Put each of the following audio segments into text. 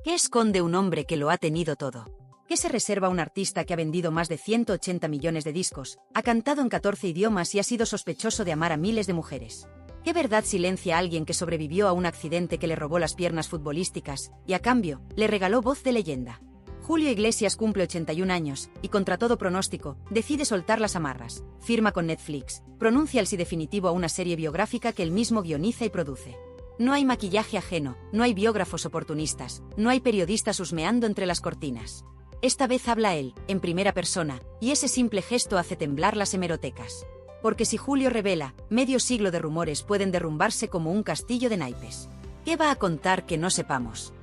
¿Qué esconde un hombre que lo ha tenido todo? ¿Qué se reserva un artista que ha vendido más de 180 millones de discos, ha cantado en 14 idiomas y ha sido sospechoso de amar a miles de mujeres? ¿Qué verdad silencia a alguien que sobrevivió a un accidente que le robó las piernas futbolísticas y, a cambio, le regaló voz de leyenda? Julio Iglesias cumple 81 años y, contra todo pronóstico, decide soltar las amarras, firma con Netflix, pronuncia el sí definitivo a una serie biográfica que él mismo guioniza y produce. No hay maquillaje ajeno, no hay biógrafos oportunistas, no hay periodistas husmeando entre las cortinas. Esta vez habla él, en primera persona, y ese simple gesto hace temblar las hemerotecas. Porque si Julio revela, medio siglo de rumores pueden derrumbarse como un castillo de naipes. ¿Qué va a contar que no sepamos?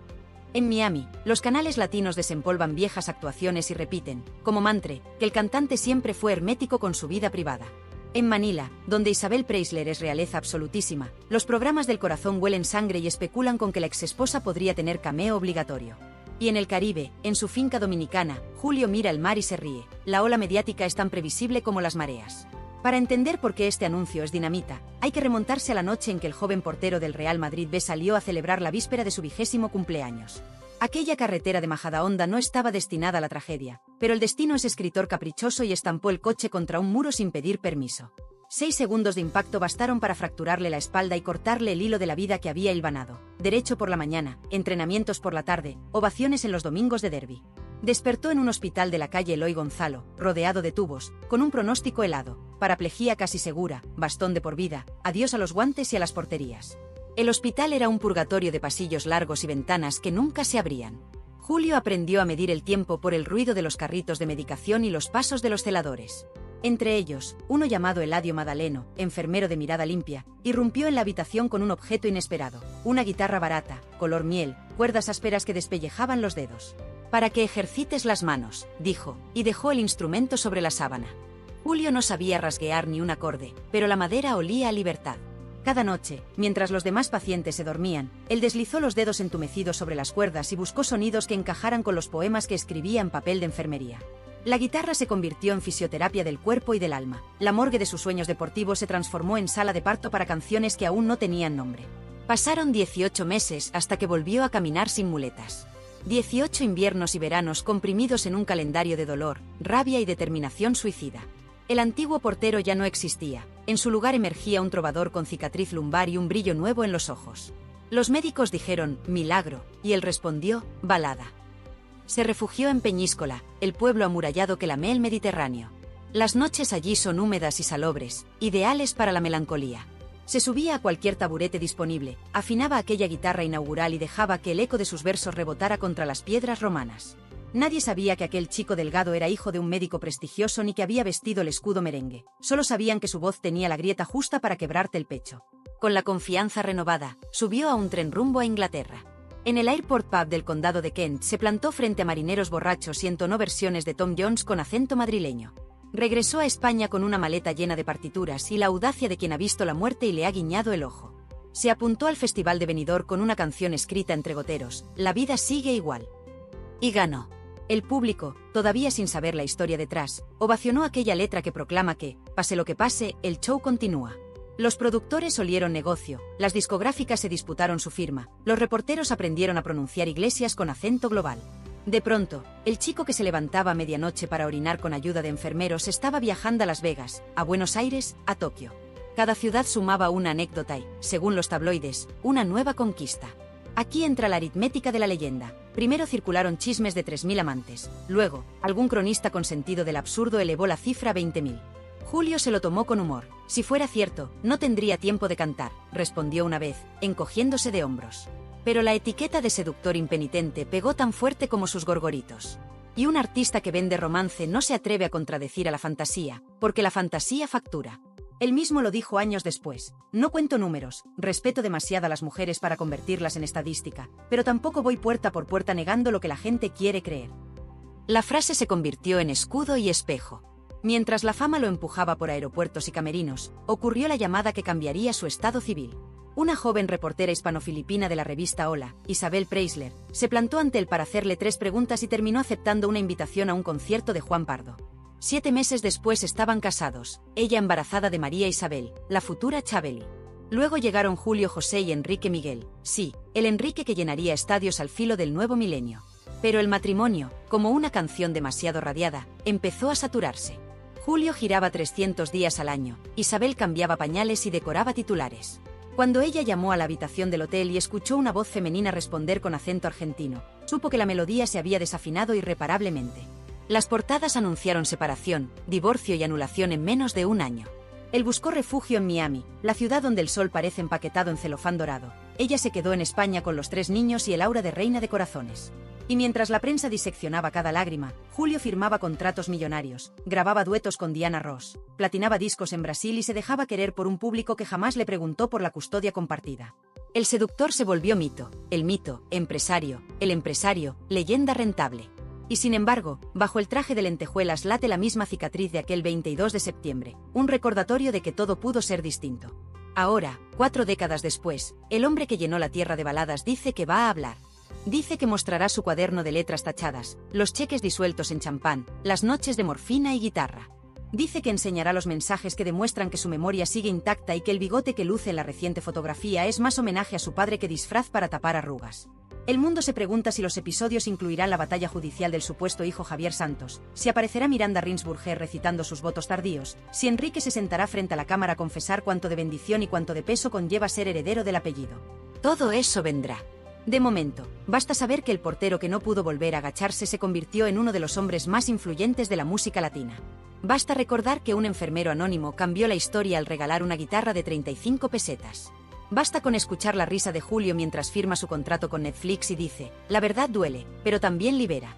En Miami, los canales latinos desempolvan viejas actuaciones y repiten, como mantra, que el cantante siempre fue hermético con su vida privada. En Manila, donde Isabel Preisler es realeza absolutísima, los programas del corazón huelen sangre y especulan con que la exesposa podría tener cameo obligatorio. Y en el Caribe, en su finca dominicana, Julio mira el mar y se ríe. La ola mediática es tan previsible como las mareas. Para entender por qué este anuncio es dinamita, hay que remontarse a la noche en que el joven portero del Real Madrid B salió a celebrar la víspera de su 20º cumpleaños. Aquella carretera de Majadahonda no estaba destinada a la tragedia, pero el destino es escritor caprichoso y estampó el coche contra un muro sin pedir permiso. 6 segundos de impacto bastaron para fracturarle la espalda y cortarle el hilo de la vida que había hilvanado. Derecho por la mañana, entrenamientos por la tarde, ovaciones en los domingos de derbi. Despertó en un hospital de la calle Eloy Gonzalo, rodeado de tubos, con un pronóstico helado, paraplejía casi segura, bastón de por vida, adiós a los guantes y a las porterías. El hospital era un purgatorio de pasillos largos y ventanas que nunca se abrían. Julio aprendió a medir el tiempo por el ruido de los carritos de medicación y los pasos de los celadores. Entre ellos, uno llamado Eladio Madaleno, enfermero de mirada limpia, irrumpió en la habitación con un objeto inesperado, una guitarra barata, color miel, cuerdas ásperas que despellejaban los dedos. «Para que ejercites las manos», dijo, y dejó el instrumento sobre la sábana. Julio no sabía rasguear ni un acorde, pero la madera olía a libertad. Cada noche, mientras los demás pacientes se dormían, él deslizó los dedos entumecidos sobre las cuerdas y buscó sonidos que encajaran con los poemas que escribía en papel de enfermería. La guitarra se convirtió en fisioterapia del cuerpo y del alma. La morgue de sus sueños deportivos se transformó en sala de parto para canciones que aún no tenían nombre. Pasaron 18 meses hasta que volvió a caminar sin muletas. 18 inviernos y veranos comprimidos en un calendario de dolor, rabia y determinación suicida. El antiguo portero ya no existía. En su lugar emergía un trovador con cicatriz lumbar y un brillo nuevo en los ojos. Los médicos dijeron, milagro, y él respondió, balada. Se refugió en Peñíscola, el pueblo amurallado que lamé el Mediterráneo. Las noches allí son húmedas y salobres, ideales para la melancolía. Se subía a cualquier taburete disponible, afinaba aquella guitarra inaugural y dejaba que el eco de sus versos rebotara contra las piedras romanas. Nadie sabía que aquel chico delgado era hijo de un médico prestigioso ni que había vestido el escudo merengue. Solo sabían que su voz tenía la grieta justa para quebrarte el pecho. Con la confianza renovada, subió a un tren rumbo a Inglaterra. En el Airport Pub del condado de Kent se plantó frente a marineros borrachos y entonó versiones de Tom Jones con acento madrileño. Regresó a España con una maleta llena de partituras y la audacia de quien ha visto la muerte y le ha guiñado el ojo. Se apuntó al Festival de Benidorm con una canción escrita entre goteros, La vida sigue igual. Y ganó. El público, todavía sin saber la historia detrás, ovacionó aquella letra que proclama que, pase lo que pase, el show continúa. Los productores olieron negocio, las discográficas se disputaron su firma, los reporteros aprendieron a pronunciar Iglesias con acento global. De pronto, el chico que se levantaba a medianoche para orinar con ayuda de enfermeros estaba viajando a Las Vegas, a Buenos Aires, a Tokio. Cada ciudad sumaba una anécdota y, según los tabloides, una nueva conquista. Aquí entra la aritmética de la leyenda. Primero circularon chismes de 3.000 amantes, luego, algún cronista con sentido del absurdo elevó la cifra a 20.000. Julio se lo tomó con humor. Si fuera cierto, no tendría tiempo de cantar, respondió una vez, encogiéndose de hombros. Pero la etiqueta de seductor impenitente pegó tan fuerte como sus gorgoritos. Y un artista que vende romance no se atreve a contradecir a la fantasía, porque la fantasía factura. Él mismo lo dijo años después. No cuento números, respeto demasiado a las mujeres para convertirlas en estadística, pero tampoco voy puerta por puerta negando lo que la gente quiere creer. La frase se convirtió en escudo y espejo. Mientras la fama lo empujaba por aeropuertos y camerinos, ocurrió la llamada que cambiaría su estado civil. Una joven reportera hispano-filipina de la revista Hola, Isabel Preisler, se plantó ante él para hacerle 3 preguntas y terminó aceptando una invitación a un concierto de Juan Pardo. 7 meses después estaban casados, ella embarazada de María Isabel, la futura Chabeli. Luego llegaron Julio José y Enrique Miguel, sí, el Enrique que llenaría estadios al filo del nuevo milenio. Pero el matrimonio, como una canción demasiado radiada, empezó a saturarse. Julio giraba 300 días al año, Isabel cambiaba pañales y decoraba titulares. Cuando ella llamó a la habitación del hotel y escuchó una voz femenina responder con acento argentino, supo que la melodía se había desafinado irreparablemente. Las portadas anunciaron separación, divorcio y anulación en menos de un año. Él buscó refugio en Miami, la ciudad donde el sol parece empaquetado en celofán dorado. Ella se quedó en España con los 3 niños y el aura de reina de corazones. Y mientras la prensa diseccionaba cada lágrima, Julio firmaba contratos millonarios, grababa duetos con Diana Ross, platinaba discos en Brasil y se dejaba querer por un público que jamás le preguntó por la custodia compartida. El seductor se volvió mito, el mito, empresario, el empresario, leyenda rentable. Y sin embargo, bajo el traje de lentejuelas late la misma cicatriz de aquel 22 de septiembre, un recordatorio de que todo pudo ser distinto. Ahora, 4 décadas después, el hombre que llenó la tierra de baladas dice que va a hablar. Dice que mostrará su cuaderno de letras tachadas, los cheques disueltos en champán, las noches de morfina y guitarra. Dice que enseñará los mensajes que demuestran que su memoria sigue intacta y que el bigote que luce en la reciente fotografía es más homenaje a su padre que disfraz para tapar arrugas. El mundo se pregunta si los episodios incluirán la batalla judicial del supuesto hijo Javier Santos, si aparecerá Miranda Rinsburger recitando sus votos tardíos, si Enrique se sentará frente a la cámara a confesar cuánto de bendición y cuánto de peso conlleva ser heredero del apellido. Todo eso vendrá. De momento, basta saber que el portero que no pudo volver a agacharse se convirtió en uno de los hombres más influyentes de la música latina. Basta recordar que un enfermero anónimo cambió la historia al regalar una guitarra de 35 pesetas. Basta con escuchar la risa de Julio mientras firma su contrato con Netflix y dice, la verdad duele, pero también libera.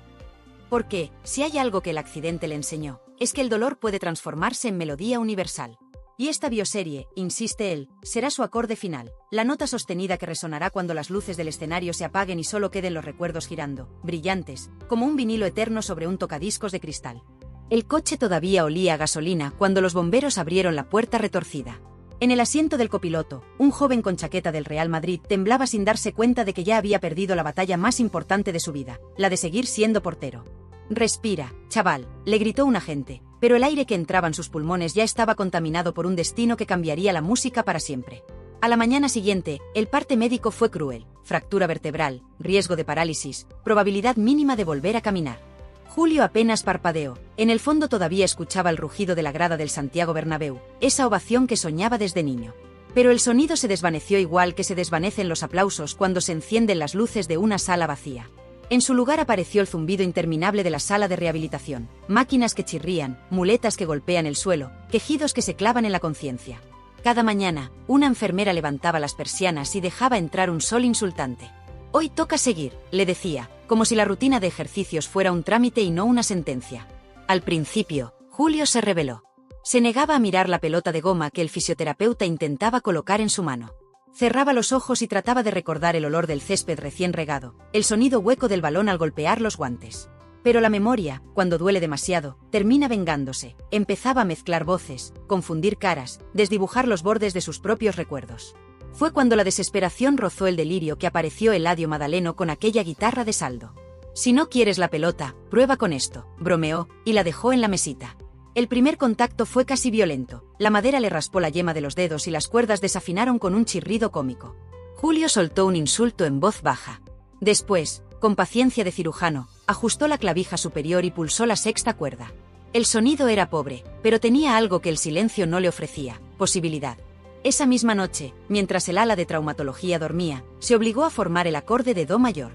Porque, si hay algo que el accidente le enseñó, es que el dolor puede transformarse en melodía universal. Y esta bioserie, insiste él, será su acorde final, la nota sostenida que resonará cuando las luces del escenario se apaguen y solo queden los recuerdos girando, brillantes, como un vinilo eterno sobre un tocadiscos de cristal. El coche todavía olía a gasolina cuando los bomberos abrieron la puerta retorcida. En el asiento del copiloto, un joven con chaqueta del Real Madrid temblaba sin darse cuenta de que ya había perdido la batalla más importante de su vida, la de seguir siendo portero. Respira, chaval, le gritó un agente, pero el aire que entraba en sus pulmones ya estaba contaminado por un destino que cambiaría la música para siempre. A la mañana siguiente, el parte médico fue cruel, fractura vertebral, riesgo de parálisis, probabilidad mínima de volver a caminar. Julio apenas parpadeó, en el fondo todavía escuchaba el rugido de la grada del Santiago Bernabéu, esa ovación que soñaba desde niño. Pero el sonido se desvaneció igual que se desvanecen los aplausos cuando se encienden las luces de una sala vacía. En su lugar apareció el zumbido interminable de la sala de rehabilitación, máquinas que chirrían, muletas que golpean el suelo, quejidos que se clavan en la conciencia. Cada mañana, una enfermera levantaba las persianas y dejaba entrar un sol insultante. Hoy toca seguir, le decía, como si la rutina de ejercicios fuera un trámite y no una sentencia. Al principio, Julio se rebeló. Se negaba a mirar la pelota de goma que el fisioterapeuta intentaba colocar en su mano. Cerraba los ojos y trataba de recordar el olor del césped recién regado, el sonido hueco del balón al golpear los guantes. Pero la memoria, cuando duele demasiado, termina vengándose. Empezaba a mezclar voces, confundir caras, desdibujar los bordes de sus propios recuerdos. Fue cuando la desesperación rozó el delirio que apareció Eladio Madaleno con aquella guitarra de saldo. Si no quieres la pelota, prueba con esto, bromeó, y la dejó en la mesita. El primer contacto fue casi violento, la madera le raspó la yema de los dedos y las cuerdas desafinaron con un chirrido cómico. Julio soltó un insulto en voz baja. Después, con paciencia de cirujano, ajustó la clavija superior y pulsó la sexta cuerda. El sonido era pobre, pero tenía algo que el silencio no le ofrecía, posibilidad. Esa misma noche, mientras el ala de traumatología dormía, se obligó a formar el acorde de do mayor.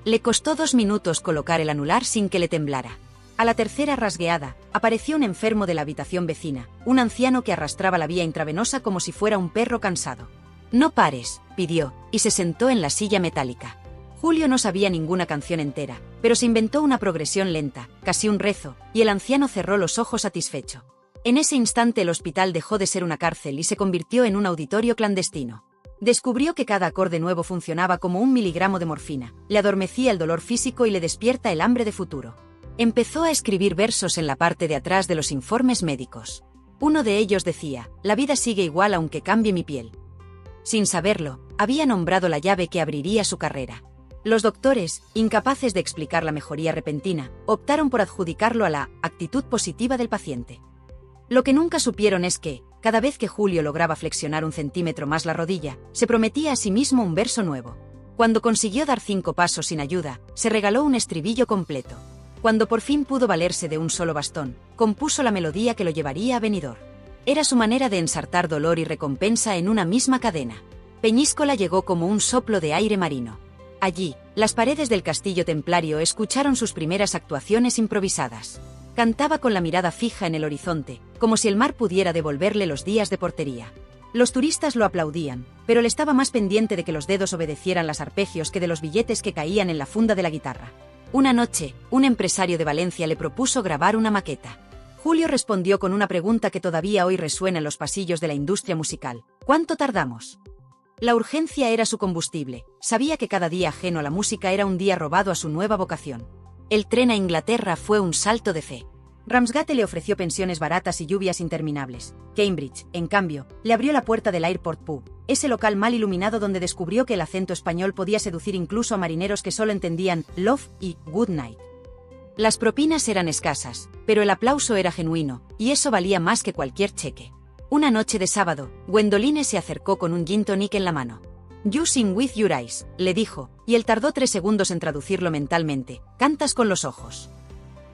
Le costó 2 minutos colocar el anular sin que le temblara. A la tercera rasgueada, apareció un enfermo de la habitación vecina, un anciano que arrastraba la vía intravenosa como si fuera un perro cansado. «No pares», pidió, y se sentó en la silla metálica. Julio no sabía ninguna canción entera, pero se inventó una progresión lenta, casi un rezo, y el anciano cerró los ojos satisfecho. En ese instante el hospital dejó de ser una cárcel y se convirtió en un auditorio clandestino. Descubrió que cada acorde nuevo funcionaba como 1 miligramo de morfina, le adormecía el dolor físico y le despierta el hambre de futuro. Empezó a escribir versos en la parte de atrás de los informes médicos. Uno de ellos decía, «La vida sigue igual aunque cambie mi piel». Sin saberlo, había nombrado la llave que abriría su carrera. Los doctores, incapaces de explicar la mejoría repentina, optaron por adjudicarlo a la actitud positiva del paciente. Lo que nunca supieron es que, cada vez que Julio lograba flexionar 1 centímetro más la rodilla, se prometía a sí mismo un verso nuevo. Cuando consiguió dar 5 pasos sin ayuda, se regaló un estribillo completo. Cuando por fin pudo valerse de un solo bastón, compuso la melodía que lo llevaría a Benidorm. Era su manera de ensartar dolor y recompensa en una misma cadena. Peñíscola llegó como un soplo de aire marino. Allí, las paredes del castillo templario escucharon sus primeras actuaciones improvisadas. Cantaba con la mirada fija en el horizonte, como si el mar pudiera devolverle los días de portería. Los turistas lo aplaudían, pero él estaba más pendiente de que los dedos obedecieran los arpegios que de los billetes que caían en la funda de la guitarra. Una noche, un empresario de Valencia le propuso grabar una maqueta. Julio respondió con una pregunta que todavía hoy resuena en los pasillos de la industria musical: ¿cuánto tardamos? La urgencia era su combustible. Sabía que cada día ajeno a la música era un día robado a su nueva vocación. El tren a Inglaterra fue un salto de fe. Ramsgate le ofreció pensiones baratas y lluvias interminables. Cambridge, en cambio, le abrió la puerta del Airport Pub, ese local mal iluminado donde descubrió que el acento español podía seducir incluso a marineros que solo entendían love y good night. Las propinas eran escasas, pero el aplauso era genuino, y eso valía más que cualquier cheque. Una noche de sábado, Gwendoline se acercó con un gin tonic en la mano. "You sing with your eyes", le dijo, y él tardó 3 segundos en traducirlo mentalmente: "cantas con los ojos".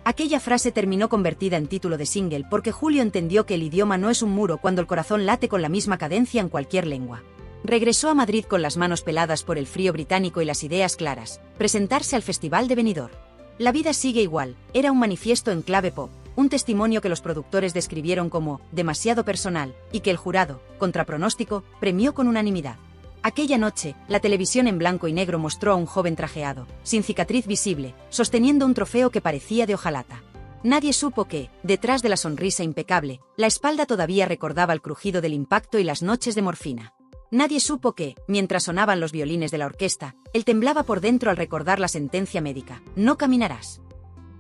Aquella frase terminó convertida en título de single porque Julio entendió que el idioma no es un muro cuando el corazón late con la misma cadencia en cualquier lengua. Regresó a Madrid con las manos peladas por el frío británico y las ideas claras: presentarse al Festival de Benidorm. La vida sigue igual, era un manifiesto en clave pop, un testimonio que los productores describieron como demasiado personal, y que el jurado, contra pronóstico, premió con unanimidad. Aquella noche, la televisión en blanco y negro mostró a un joven trajeado, sin cicatriz visible, sosteniendo un trofeo que parecía de hojalata. Nadie supo que, detrás de la sonrisa impecable, la espalda todavía recordaba el crujido del impacto y las noches de morfina. Nadie supo que, mientras sonaban los violines de la orquesta, él temblaba por dentro al recordar la sentencia médica: no caminarás.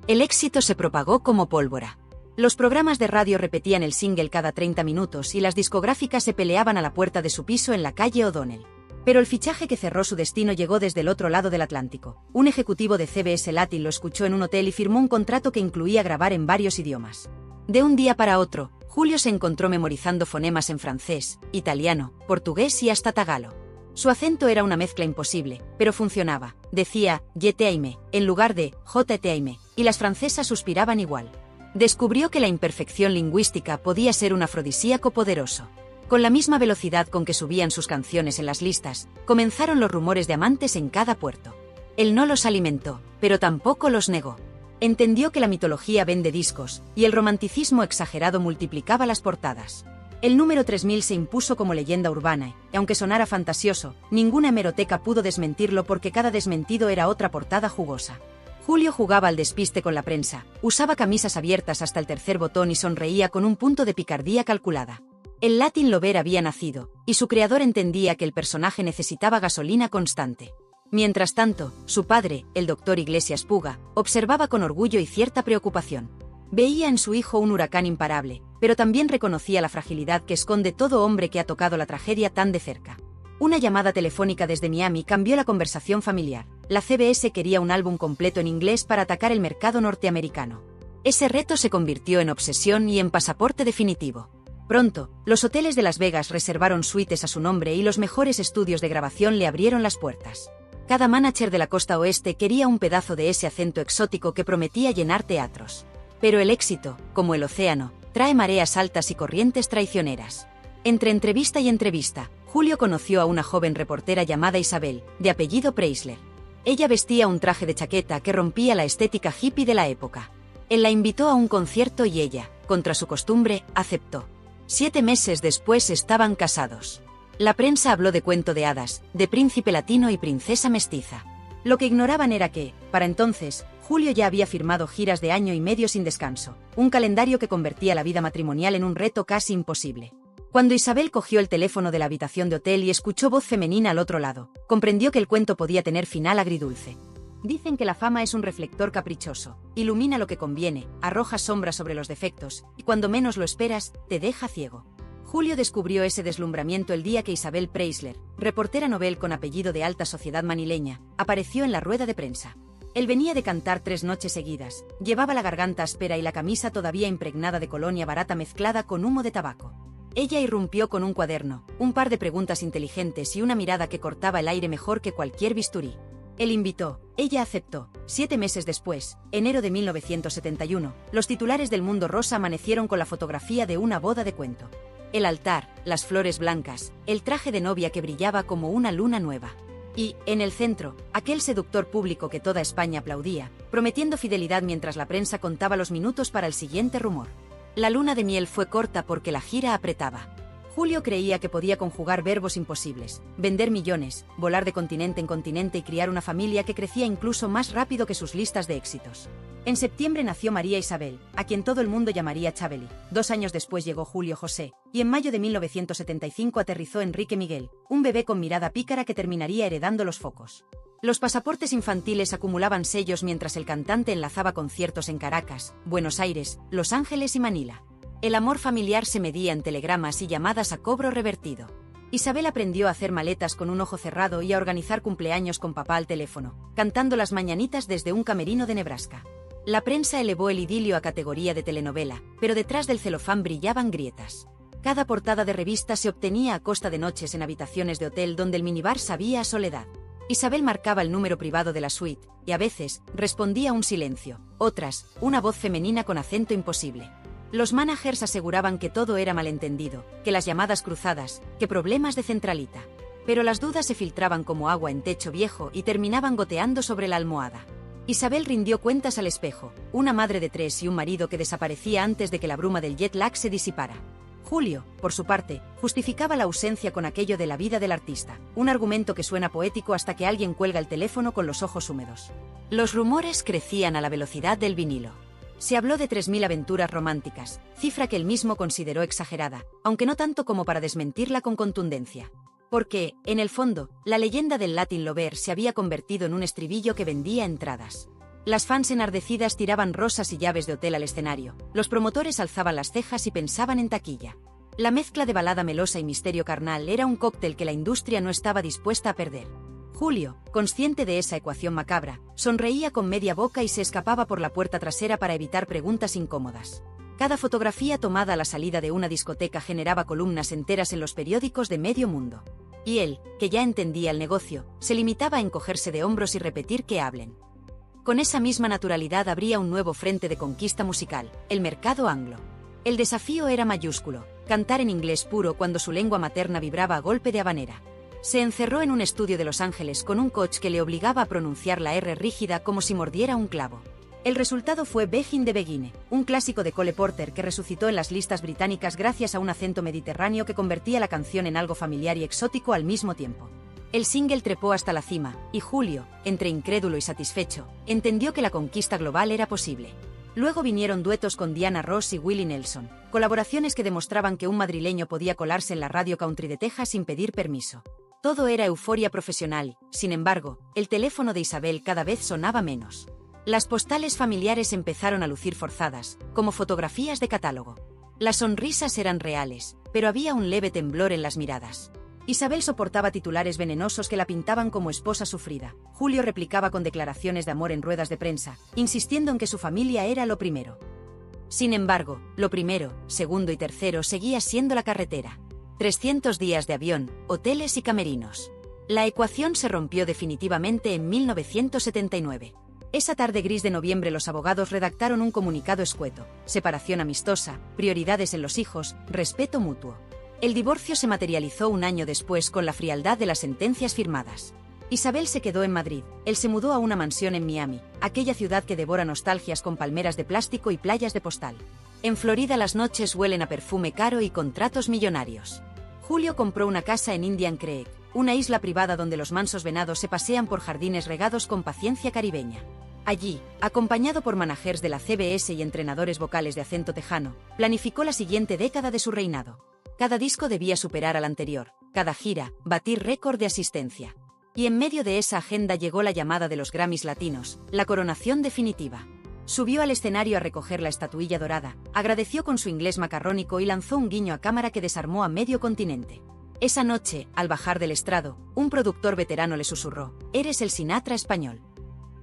El éxito se propagó como pólvora. Los programas de radio repetían el single cada 30 minutos y las discográficas se peleaban a la puerta de su piso en la calle O'Donnell. Pero el fichaje que cerró su destino llegó desde el otro lado del Atlántico. Un ejecutivo de CBS Latin lo escuchó en un hotel y firmó un contrato que incluía grabar en varios idiomas. De un día para otro, Julio se encontró memorizando fonemas en francés, italiano, portugués y hasta tagalo. Su acento era una mezcla imposible, pero funcionaba. Decía "je t'aime" en lugar de "je t'aime", y las francesas suspiraban igual. Descubrió que la imperfección lingüística podía ser un afrodisíaco poderoso. Con la misma velocidad con que subían sus canciones en las listas, comenzaron los rumores de amantes en cada puerto. Él no los alimentó, pero tampoco los negó. Entendió que la mitología vende discos, y el romanticismo exagerado multiplicaba las portadas. El número 3000 se impuso como leyenda urbana, y aunque sonara fantasioso, ninguna hemeroteca pudo desmentirlo porque cada desmentido era otra portada jugosa. Julio jugaba al despiste con la prensa, usaba camisas abiertas hasta el tercer botón y sonreía con un punto de picardía calculada. El Latin Lover había nacido, y su creador entendía que el personaje necesitaba gasolina constante. Mientras tanto, su padre, el doctor Iglesias Puga, observaba con orgullo y cierta preocupación. Veía en su hijo un huracán imparable, pero también reconocía la fragilidad que esconde todo hombre que ha tocado la tragedia tan de cerca. Una llamada telefónica desde Miami cambió la conversación familiar. La CBS quería un álbum completo en inglés para atacar el mercado norteamericano. Ese reto se convirtió en obsesión y en pasaporte definitivo. Pronto, los hoteles de Las Vegas reservaron suites a su nombre y los mejores estudios de grabación le abrieron las puertas. Cada manager de la costa oeste quería un pedazo de ese acento exótico que prometía llenar teatros. Pero el éxito, como el océano, trae mareas altas y corrientes traicioneras. Entre entrevista y entrevista, Julio conoció a una joven reportera llamada Isabel, de apellido Preisler. Ella vestía un traje de chaqueta que rompía la estética hippie de la época. Él la invitó a un concierto y ella, contra su costumbre, aceptó. 7 meses después estaban casados. La prensa habló de cuento de hadas, de príncipe latino y princesa mestiza. Lo que ignoraban era que, para entonces, Julio ya había firmado giras de año y medio sin descanso, un calendario que convertía la vida matrimonial en un reto casi imposible. Cuando Isabel cogió el teléfono de la habitación de hotel y escuchó voz femenina al otro lado, comprendió que el cuento podía tener final agridulce. Dicen que la fama es un reflector caprichoso, ilumina lo que conviene, arroja sombra sobre los defectos, y cuando menos lo esperas, te deja ciego. Julio descubrió ese deslumbramiento el día que Isabel Preisler, reportera novel con apellido de alta sociedad manileña, apareció en la rueda de prensa. Él venía de cantar 3 noches seguidas, llevaba la garganta áspera y la camisa todavía impregnada de colonia barata mezclada con humo de tabaco. Ella irrumpió con un cuaderno, un par de preguntas inteligentes y una mirada que cortaba el aire mejor que cualquier bisturí. Él invitó, ella aceptó. 7 meses después, enero de 1971, los titulares del Mundo Rosa amanecieron con la fotografía de una boda de cuento. El altar, las flores blancas, el traje de novia que brillaba como una luna nueva. Y, en el centro, aquel seductor público que toda España aplaudía, prometiendo fidelidad mientras la prensa contaba los minutos para el siguiente rumor. La luna de miel fue corta porque la gira apretaba. Julio creía que podía conjugar verbos imposibles, vender millones, volar de continente en continente y criar una familia que crecía incluso más rápido que sus listas de éxitos. En septiembre nació María Isabel, a quien todo el mundo llamaría Chabeli. 2 años después llegó Julio José, y en mayo de 1975 aterrizó Enrique Miguel, un bebé con mirada pícara que terminaría heredando los focos. Los pasaportes infantiles acumulaban sellos mientras el cantante enlazaba conciertos en Caracas, Buenos Aires, Los Ángeles y Manila. El amor familiar se medía en telegramas y llamadas a cobro revertido. Isabel aprendió a hacer maletas con un ojo cerrado y a organizar cumpleaños con papá al teléfono, cantando las mañanitas desde un camerino de Nebraska. La prensa elevó el idilio a categoría de telenovela, pero detrás del celofán brillaban grietas. Cada portada de revista se obtenía a costa de noches en habitaciones de hotel donde el minibar sabía a soledad. Isabel marcaba el número privado de la suite, y a veces, respondía un silencio, otras, una voz femenina con acento imposible. Los managers aseguraban que todo era malentendido, que las llamadas cruzadas, que problemas de centralita. Pero las dudas se filtraban como agua en techo viejo y terminaban goteando sobre la almohada. Isabel rindió cuentas al espejo, una madre de 3 y un marido que desaparecía antes de que la bruma del jet lag se disipara. Julio, por su parte, justificaba la ausencia con aquello de la vida del artista, un argumento que suena poético hasta que alguien cuelga el teléfono con los ojos húmedos. Los rumores crecían a la velocidad del vinilo. Se habló de 3.000 aventuras románticas, cifra que él mismo consideró exagerada, aunque no tanto como para desmentirla con contundencia. Porque, en el fondo, la leyenda del Latin Lover se había convertido en un estribillo que vendía entradas. Las fans enardecidas tiraban rosas y llaves de hotel al escenario, los promotores alzaban las cejas y pensaban en taquilla. La mezcla de balada melosa y misterio carnal era un cóctel que la industria no estaba dispuesta a perder. Julio, consciente de esa ecuación macabra, sonreía con media boca y se escapaba por la puerta trasera para evitar preguntas incómodas. Cada fotografía tomada a la salida de una discoteca generaba columnas enteras en los periódicos de medio mundo. Y él, que ya entendía el negocio, se limitaba a encogerse de hombros y repetir que hablen. Con esa misma naturalidad abría un nuevo frente de conquista musical, el mercado anglo. El desafío era mayúsculo, cantar en inglés puro cuando su lengua materna vibraba a golpe de habanera. Se encerró en un estudio de Los Ángeles con un coach que le obligaba a pronunciar la R rígida como si mordiera un clavo. El resultado fue Begin de Begine, un clásico de Cole Porter que resucitó en las listas británicas gracias a un acento mediterráneo que convertía la canción en algo familiar y exótico al mismo tiempo. El single trepó hasta la cima, y Julio, entre incrédulo y satisfecho, entendió que la conquista global era posible. Luego vinieron duetos con Diana Ross y Willie Nelson, colaboraciones que demostraban que un madrileño podía colarse en la radio country de Texas sin pedir permiso. Todo era euforia profesional, sin embargo, el teléfono de Isabel cada vez sonaba menos. Las postales familiares empezaron a lucir forzadas, como fotografías de catálogo. Las sonrisas eran reales, pero había un leve temblor en las miradas. Isabel soportaba titulares venenosos que la pintaban como esposa sufrida. Julio replicaba con declaraciones de amor en ruedas de prensa, insistiendo en que su familia era lo primero. Sin embargo, lo primero, segundo y tercero seguía siendo la carretera. 300 días de avión, hoteles y camerinos. La ecuación se rompió definitivamente en 1979. Esa tarde gris de noviembre los abogados redactaron un comunicado escueto: separación amistosa, prioridades en los hijos, respeto mutuo. El divorcio se materializó un año después con la frialdad de las sentencias firmadas. Isabel se quedó en Madrid, él se mudó a una mansión en Miami, aquella ciudad que devora nostalgias con palmeras de plástico y playas de postal. En Florida las noches huelen a perfume caro y contratos millonarios. Julio compró una casa en Indian Creek, una isla privada donde los mansos venados se pasean por jardines regados con paciencia caribeña. Allí, acompañado por managers de la CBS y entrenadores vocales de acento tejano, planificó la siguiente década de su reinado. Cada disco debía superar al anterior, cada gira, batir récord de asistencia. Y en medio de esa agenda llegó la llamada de los Grammys latinos, la coronación definitiva. Subió al escenario a recoger la estatuilla dorada, agradeció con su inglés macarrónico y lanzó un guiño a cámara que desarmó a medio continente. Esa noche, al bajar del estrado, un productor veterano le susurró: «Eres el Sinatra español».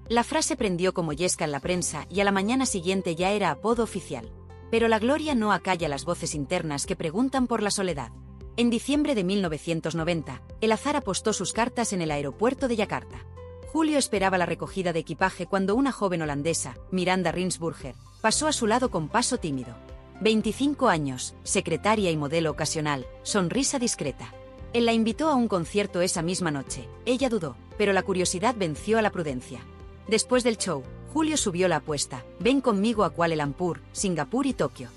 La frase prendió como yesca en la prensa y a la mañana siguiente ya era apodo oficial. Pero la gloria no acalla las voces internas que preguntan por la soledad. En diciembre de 1990, el azar apostó sus cartas en el aeropuerto de Yakarta. Julio esperaba la recogida de equipaje cuando una joven holandesa, Miranda Rinsburger, pasó a su lado con paso tímido. 25 años, secretaria y modelo ocasional, sonrisa discreta. Él la invitó a un concierto esa misma noche. Ella dudó, pero la curiosidad venció a la prudencia. Después del show, Julio subió la apuesta: ven conmigo a Kuala Lumpur, Singapur y Tokio.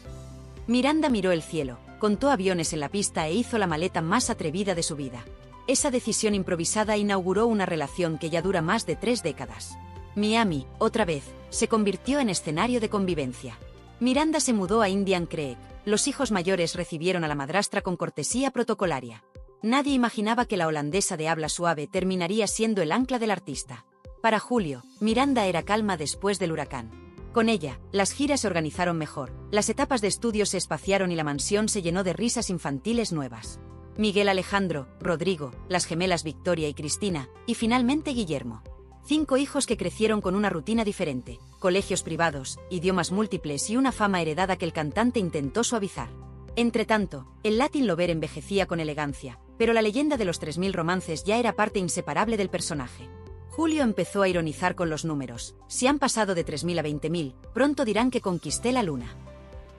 Miranda miró el cielo, contó aviones en la pista e hizo la maleta más atrevida de su vida. Esa decisión improvisada inauguró una relación que ya dura más de 3 décadas. Miami, otra vez, se convirtió en escenario de convivencia. Miranda se mudó a Indian Creek. Los hijos mayores recibieron a la madrastra con cortesía protocolaria. Nadie imaginaba que la holandesa de habla suave terminaría siendo el ancla del artista. Para Julio, Miranda era calma después del huracán. Con ella, las giras se organizaron mejor, las etapas de estudio se espaciaron y la mansión se llenó de risas infantiles nuevas. Miguel Alejandro, Rodrigo, las gemelas Victoria y Cristina, y finalmente Guillermo. 5 hijos que crecieron con una rutina diferente, colegios privados, idiomas múltiples y una fama heredada que el cantante intentó suavizar. Entretanto, el Latin Lover envejecía con elegancia, pero la leyenda de los 3000 romances ya era parte inseparable del personaje. Julio empezó a ironizar con los números: si han pasado de 3000 a 20000, pronto dirán que conquisté la luna.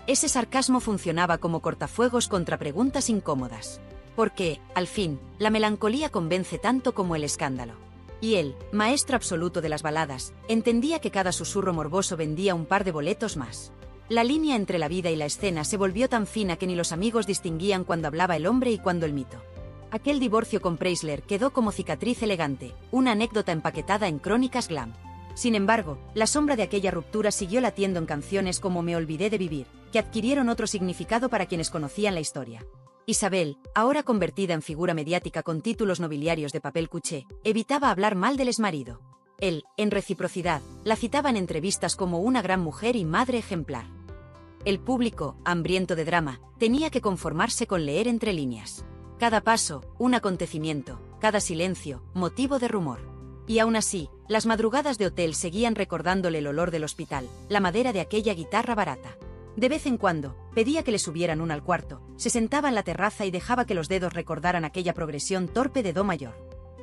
Ese sarcasmo funcionaba como cortafuegos contra preguntas incómodas. Porque, al fin, la melancolía convence tanto como el escándalo. Y él, maestro absoluto de las baladas, entendía que cada susurro morboso vendía un par de boletos más. La línea entre la vida y la escena se volvió tan fina que ni los amigos distinguían cuando hablaba el hombre y cuando el mito. Aquel divorcio con Preisler quedó como cicatriz elegante, una anécdota empaquetada en crónicas glam. Sin embargo, la sombra de aquella ruptura siguió latiendo en canciones como Me olvidé de vivir, que adquirieron otro significado para quienes conocían la historia. Isabel, ahora convertida en figura mediática con títulos nobiliarios de papel cuché, evitaba hablar mal del exmarido. Él, en reciprocidad, la citaba en entrevistas como una gran mujer y madre ejemplar. El público, hambriento de drama, tenía que conformarse con leer entre líneas. Cada paso, un acontecimiento; cada silencio, motivo de rumor. Y aún así, las madrugadas de hotel seguían recordándole el olor del hospital, la madera de aquella guitarra barata. De vez en cuando, pedía que le subieran una al cuarto, se sentaba en la terraza y dejaba que los dedos recordaran aquella progresión torpe de do mayor.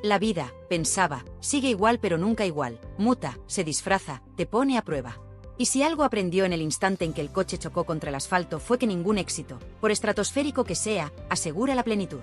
La vida, pensaba, sigue igual pero nunca igual, muta, se disfraza, te pone a prueba. Y si algo aprendió en el instante en que el coche chocó contra el asfalto fue que ningún éxito, por estratosférico que sea, asegura la plenitud.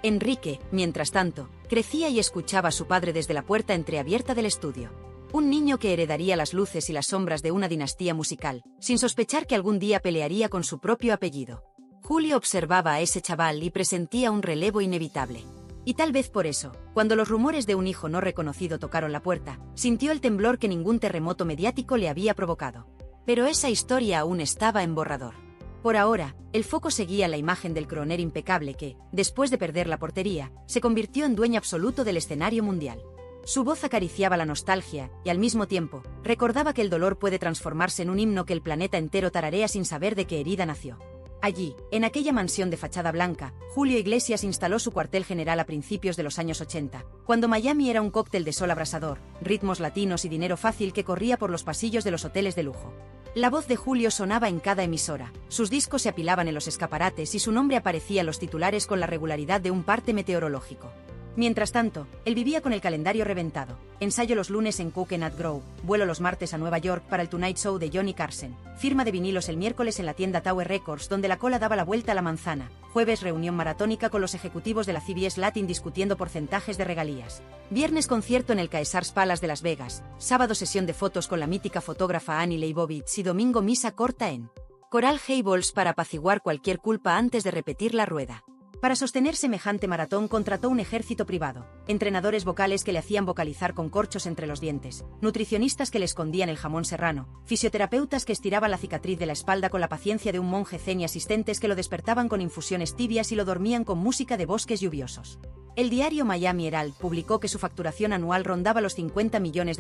Enrique, mientras tanto, crecía y escuchaba a su padre desde la puerta entreabierta del estudio. Un niño que heredaría las luces y las sombras de una dinastía musical, sin sospechar que algún día pelearía con su propio apellido. Julio observaba a ese chaval y presentía un relevo inevitable. Y tal vez por eso, cuando los rumores de un hijo no reconocido tocaron la puerta, sintió el temblor que ningún terremoto mediático le había provocado. Pero esa historia aún estaba en borrador. Por ahora, el foco seguía la imagen del crooner impecable que, después de perder la portería, se convirtió en dueño absoluto del escenario mundial. Su voz acariciaba la nostalgia, y al mismo tiempo, recordaba que el dolor puede transformarse en un himno que el planeta entero tararea sin saber de qué herida nació. Allí, en aquella mansión de fachada blanca, Julio Iglesias instaló su cuartel general a principios de los años 80, cuando Miami era un cóctel de sol abrasador, ritmos latinos y dinero fácil que corría por los pasillos de los hoteles de lujo. La voz de Julio sonaba en cada emisora, sus discos se apilaban en los escaparates y su nombre aparecía en los titulares con la regularidad de un parte meteorológico. Mientras tanto, él vivía con el calendario reventado. Ensayo los lunes en Coconut Grove, vuelo los martes a Nueva York para el Tonight Show de Johnny Carson, firma de vinilos el miércoles en la tienda Tower Records donde la cola daba la vuelta a la manzana, jueves reunión maratónica con los ejecutivos de la CBS Latin discutiendo porcentajes de regalías, viernes concierto en el Caesars Palace de Las Vegas, sábado sesión de fotos con la mítica fotógrafa Annie Leibovitz y domingo misa corta en Coral Gables para apaciguar cualquier culpa antes de repetir la rueda. Para sostener semejante maratón contrató un ejército privado, entrenadores vocales que le hacían vocalizar con corchos entre los dientes, nutricionistas que le escondían el jamón serrano, fisioterapeutas que estiraban la cicatriz de la espalda con la paciencia de un monje zen y asistentes que lo despertaban con infusiones tibias y lo dormían con música de bosques lluviosos. El diario Miami Herald publicó que su facturación anual rondaba los $50 millones,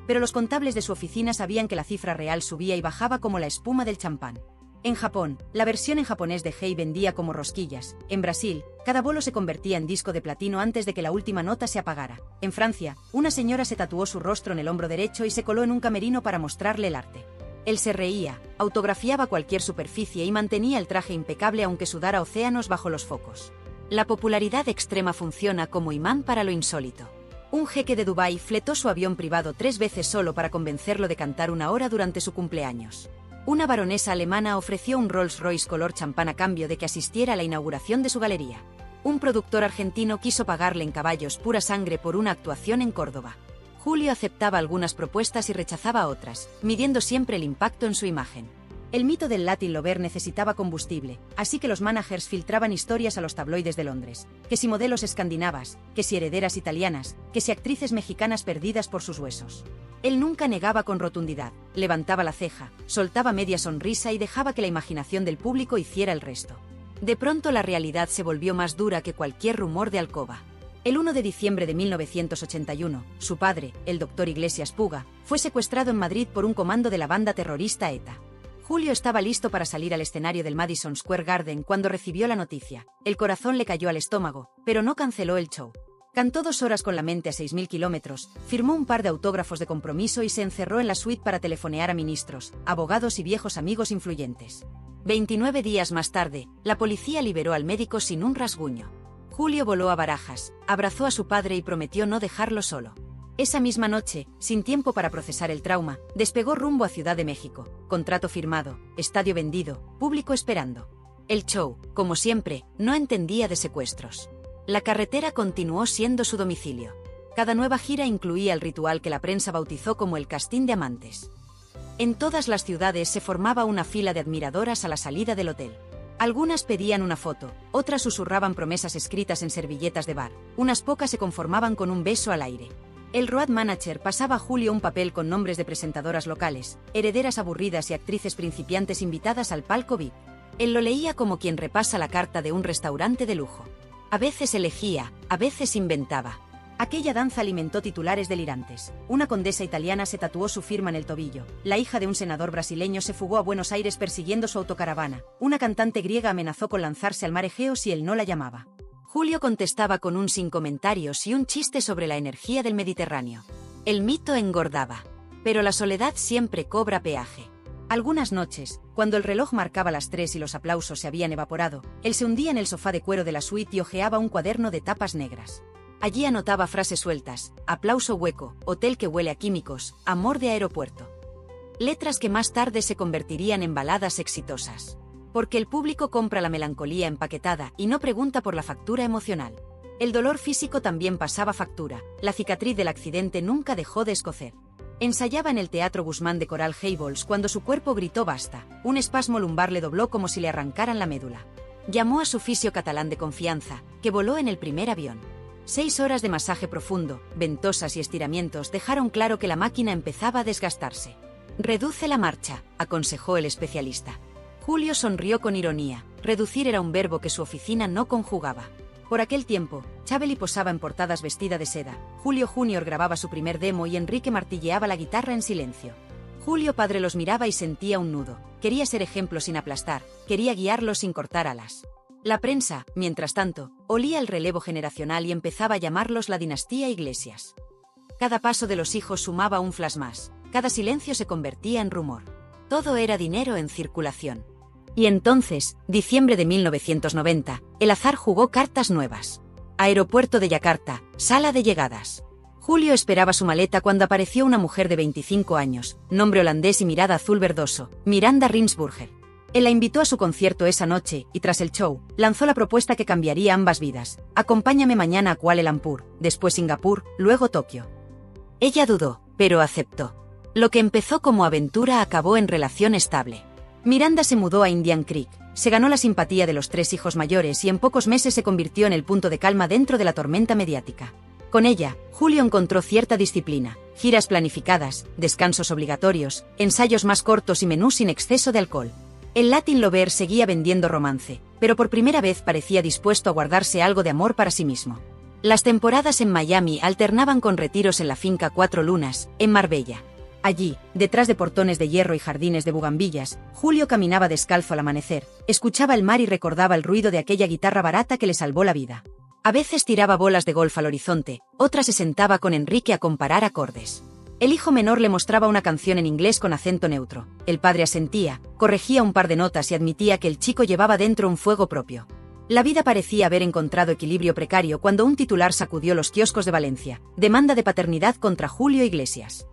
pero los contables de su oficina sabían que la cifra real subía y bajaba como la espuma del champán. En Japón, la versión en japonés de Hey vendía como rosquillas. En Brasil, cada bolo se convertía en disco de platino antes de que la última nota se apagara. En Francia, una señora se tatuó su rostro en el hombro derecho y se coló en un camerino para mostrarle el arte. Él se reía, autografiaba cualquier superficie y mantenía el traje impecable aunque sudara océanos bajo los focos. La popularidad extrema funciona como imán para lo insólito. Un jeque de Dubái fletó su avión privado 3 veces solo para convencerlo de cantar 1 hora durante su cumpleaños. Una baronesa alemana ofreció un Rolls-Royce color champán a cambio de que asistiera a la inauguración de su galería. Un productor argentino quiso pagarle en caballos pura sangre por una actuación en Córdoba. Julio aceptaba algunas propuestas y rechazaba otras, midiendo siempre el impacto en su imagen. El mito del Latin Lover necesitaba combustible, así que los managers filtraban historias a los tabloides de Londres, que si modelos escandinavas, que si herederas italianas, que si actrices mexicanas perdidas por sus huesos. Él nunca negaba con rotundidad, levantaba la ceja, soltaba media sonrisa y dejaba que la imaginación del público hiciera el resto. De pronto la realidad se volvió más dura que cualquier rumor de alcoba. El 1 de diciembre de 1981, su padre, el doctor Iglesias Puga, fue secuestrado en Madrid por un comando de la banda terrorista ETA. Julio estaba listo para salir al escenario del Madison Square Garden cuando recibió la noticia. El corazón le cayó al estómago, pero no canceló el show. Cantó 2 horas con la mente a 6.000 kilómetros, firmó un par de autógrafos de compromiso y se encerró en la suite para telefonear a ministros, abogados y viejos amigos influyentes. 29 días más tarde, la policía liberó al médico sin un rasguño. Julio voló a Barajas, abrazó a su padre y prometió no dejarlo solo. Esa misma noche, sin tiempo para procesar el trauma, despegó rumbo a Ciudad de México, contrato firmado, estadio vendido, público esperando. El show, como siempre, no entendía de secuestros. La carretera continuó siendo su domicilio. Cada nueva gira incluía el ritual que la prensa bautizó como el castín de amantes. En todas las ciudades se formaba una fila de admiradoras a la salida del hotel. Algunas pedían una foto, otras susurraban promesas escritas en servilletas de bar, unas pocas se conformaban con un beso al aire. El road manager pasaba a Julio un papel con nombres de presentadoras locales, herederas aburridas y actrices principiantes invitadas al palco VIP. Él lo leía como quien repasa la carta de un restaurante de lujo. A veces elegía, a veces inventaba. Aquella danza alimentó titulares delirantes. Una condesa italiana se tatuó su firma en el tobillo. La hija de un senador brasileño se fugó a Buenos Aires persiguiendo su autocaravana. Una cantante griega amenazó con lanzarse al mar Egeo si él no la llamaba. Julio contestaba con un sin comentarios y un chiste sobre la energía del Mediterráneo. El mito engordaba. Pero la soledad siempre cobra peaje. Algunas noches, cuando el reloj marcaba las 3 y los aplausos se habían evaporado, él se hundía en el sofá de cuero de la suite y hojeaba un cuaderno de tapas negras. Allí anotaba frases sueltas: aplauso hueco, hotel que huele a químicos, amor de aeropuerto. Letras que más tarde se convertirían en baladas exitosas. Porque el público compra la melancolía empaquetada y no pregunta por la factura emocional. El dolor físico también pasaba factura, la cicatriz del accidente nunca dejó de escocer. Ensayaba en el Teatro Guzmán de Coral Gables cuando su cuerpo gritó basta, un espasmo lumbar le dobló como si le arrancaran la médula. Llamó a su fisio catalán de confianza, que voló en el primer avión. 6 horas de masaje profundo, ventosas y estiramientos dejaron claro que la máquina empezaba a desgastarse. Reduce la marcha, aconsejó el especialista. Julio sonrió con ironía. Reducir era un verbo que su oficina no conjugaba. Por aquel tiempo, Chabeli posaba en portadas vestida de seda, Julio Junior grababa su primer demo y Enrique martilleaba la guitarra en silencio. Julio padre los miraba y sentía un nudo. Quería ser ejemplo sin aplastar, quería guiarlos sin cortar alas. La prensa, mientras tanto, olía el relevo generacional y empezaba a llamarlos la dinastía Iglesias. Cada paso de los hijos sumaba un flash más, cada silencio se convertía en rumor. Todo era dinero en circulación. Y entonces, diciembre de 1990, el azar jugó cartas nuevas. Aeropuerto de Yakarta, sala de llegadas. Julio esperaba su maleta cuando apareció una mujer de 25 años, nombre holandés y mirada azul verdoso, Miranda Rinsburger. Él la invitó a su concierto esa noche y tras el show, lanzó la propuesta que cambiaría ambas vidas. Acompáñame mañana a Kuala Lumpur, después Singapur, luego Tokio. Ella dudó, pero aceptó. Lo que empezó como aventura acabó en relación estable. Miranda se mudó a Indian Creek, se ganó la simpatía de los 3 hijos mayores y en pocos meses se convirtió en el punto de calma dentro de la tormenta mediática. Con ella, Julio encontró cierta disciplina, giras planificadas, descansos obligatorios, ensayos más cortos y menús sin exceso de alcohol. El Latin Lover seguía vendiendo romance, pero por primera vez parecía dispuesto a guardarse algo de amor para sí mismo. Las temporadas en Miami alternaban con retiros en la finca Cuatro Lunas, en Marbella. Allí, detrás de portones de hierro y jardines de bugambillas, Julio caminaba descalzo al amanecer, escuchaba el mar y recordaba el ruido de aquella guitarra barata que le salvó la vida. A veces tiraba bolas de golf al horizonte, otras se sentaba con Enrique a comparar acordes. El hijo menor le mostraba una canción en inglés con acento neutro. El padre asentía, corregía un par de notas y admitía que el chico llevaba dentro un fuego propio. La vida parecía haber encontrado equilibrio precario cuando un titular sacudió los kioscos de Valencia: demanda de paternidad contra Julio Iglesias.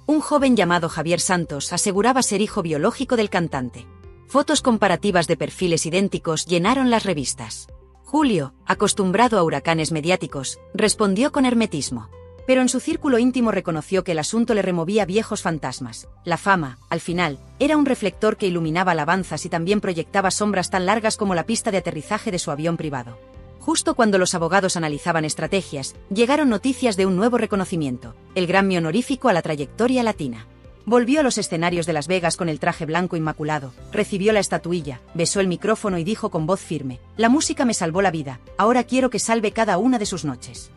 Un joven llamado Javier Santos aseguraba ser hijo biológico del cantante. Fotos comparativas de perfiles idénticos llenaron las revistas. Julio, acostumbrado a huracanes mediáticos, respondió con hermetismo. Pero en su círculo íntimo reconoció que el asunto le removía viejos fantasmas. La fama, al final, era un reflector que iluminaba alabanzas y también proyectaba sombras tan largas como la pista de aterrizaje de su avión privado. Justo cuando los abogados analizaban estrategias, llegaron noticias de un nuevo reconocimiento: el Grammy honorífico a la trayectoria latina. Volvió a los escenarios de Las Vegas con el traje blanco inmaculado, recibió la estatuilla, besó el micrófono y dijo con voz firme: la música me salvó la vida, ahora quiero que salve cada una de sus noches.